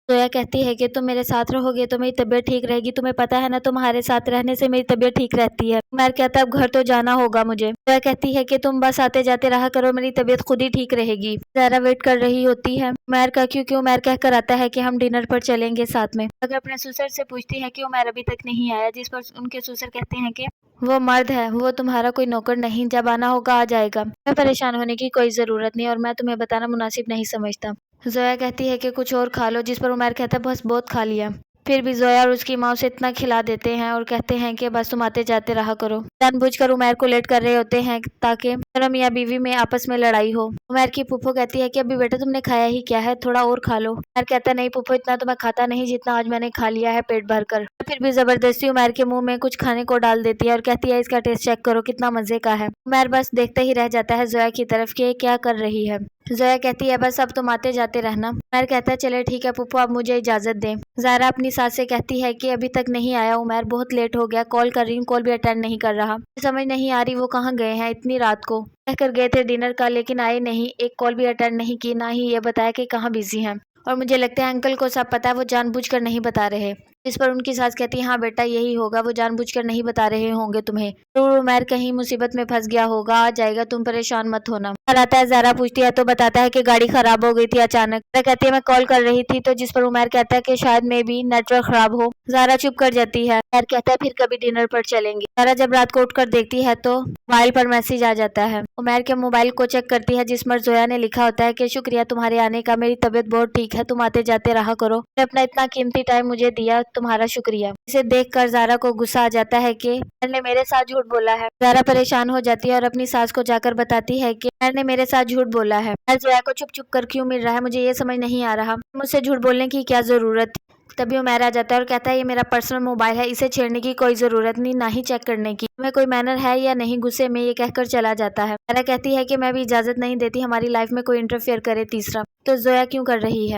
जोया कहती है कि तुम मेरे साथ रहोगे तो मेरी तबीयत ठीक रहेगी, तुम्हें पता है ना तुम्हारे साथ रहने से मेरी तबीयत ठीक रहती है। उमर कहता है अब घर तो जाना होगा मुझे। जोया कहती है कि तुम बस आते जाते रहा करो, मेरी तबीयत खुद ही ठीक रहेगी। ज़ारा वेट कर रही होती है उमर का, क्योंकि उमर कहकर आता है कि हम डिनर पर चलेंगे साथ में। अगर अपने ससुर से पूछती है कि उमर अभी तक नहीं आया, जिस पर उनके ससुर कहते हैं कि वो मर्द है, वो तुम्हारा कोई नौकर नहीं, जब आना होगा आ जाएगा। मैं परेशान होने की कोई जरूरत नहीं और मैं तुम्हें बताना मुनासिब नहीं समझता। जोया कहती है कि कुछ और खा लो, जिस पर उमर कहता है बस बहुत खा लिया। फिर भी जोया और उसकी माँ उसे इतना खिला देते हैं और कहते हैं कि बस तुम आते जाते रहा करो। जानबूझकर उमर को लेट कर रहे होते हैं ताकि दोनों मियाँ बीवी में आपस में लड़ाई हो। उमर की फूफो कहती है कि अभी बेटा तुमने खाया ही क्या है, थोड़ा और खा लो। उमर कहता है नहीं फूफो, इतना तो मैं खाता नहीं जितना आज मैंने खा लिया है पेट भर कर। फिर भी जबरदस्ती उमर के मुंह में कुछ खाने को डाल देती है और कहती है इसका टेस्ट चेक करो कितना मजे का है। उमर बस देखते ही रह जाता है जोया की तरफ कि ये क्या कर रही है। जोया कहती है बस अब तुम आते जाते रहना। उमर कहता है चले ठीक है पुप्पो, अब मुझे इजाजत दें। ज़ारा अपनी सास से कहती है कि अभी तक नहीं आया उमर, बहुत लेट हो गया, कॉल कर रही हूँ कॉल भी अटेंड नहीं कर रहा, समझ नहीं आ रही वो कहाँ गए हैं इतनी रात को। कहकर गए थे डिनर का लेकिन आए नहीं, एक कॉल भी अटेंड नहीं की, ना ही ये बताया कि कहाँ बिजी हैं। और मुझे लगता है अंकल को सब पता है, वो जानबूझकर नहीं बता रहे। इस पर उनकी सास कहती है हाँ बेटा यही होगा, वो जानबूझकर नहीं बता रहे होंगे तुम्हें, जरूर उमर कहीं मुसीबत में फंस गया होगा, आ जाएगा तुम परेशान मत होना। घर आता है, ज़ारा पूछती है तो बताता है कि गाड़ी खराब हो गई थी अचानक। ज़ारा कहती है मैं कॉल कर रही थी, तो जिस पर उमर कहता है कि शायद में भी नेटवर्क खराब हो। ज़ारा चुप कर जाती है। उमर कहता है फिर कभी डिनर पर चलेंगे। ज़ारा जब रात को उठकर देखती है तो मोबाइल पर मैसेज आ जाता है। उमर के मोबाइल को चेक करती है जिस पर जोया ने लिखा होता है कि शुक्रिया तुम्हारे आने का, मेरी तबीयत बहुत ठीक है, तुम आते जाते रहा करो, अपना इतना कीमती टाइम मुझे दिया, तुम्हारा शुक्रिया। इसे देखकर ज़ारा को गुस्सा आ जाता है कि मैंने मेरे साथ झूठ बोला है। ज़ारा परेशान हो जाती है और अपनी सास को जाकर बताती है कि मैंने मेरे साथ झूठ बोला है। जोया को छुप छुप कर क्यों मिल रहा है, मुझे ये समझ नहीं आ रहा, मुझसे झूठ बोलने की क्या जरूरत। तभी उमर आ जाता है और कहता है ये मेरा पर्सनल मोबाइल है, इसे छेड़ने की कोई जरूरत नहीं, ना ही चेक करने की, तुम्हें कोई मैनर है या नहीं। गुस्से में ये कहकर चला जाता है। ज़ारा कहती है कि मैं भी इजाजत नहीं देती हमारी लाइफ में कोई इंटरफेयर करे तीसरा। तो जोया क्यों कर रही है।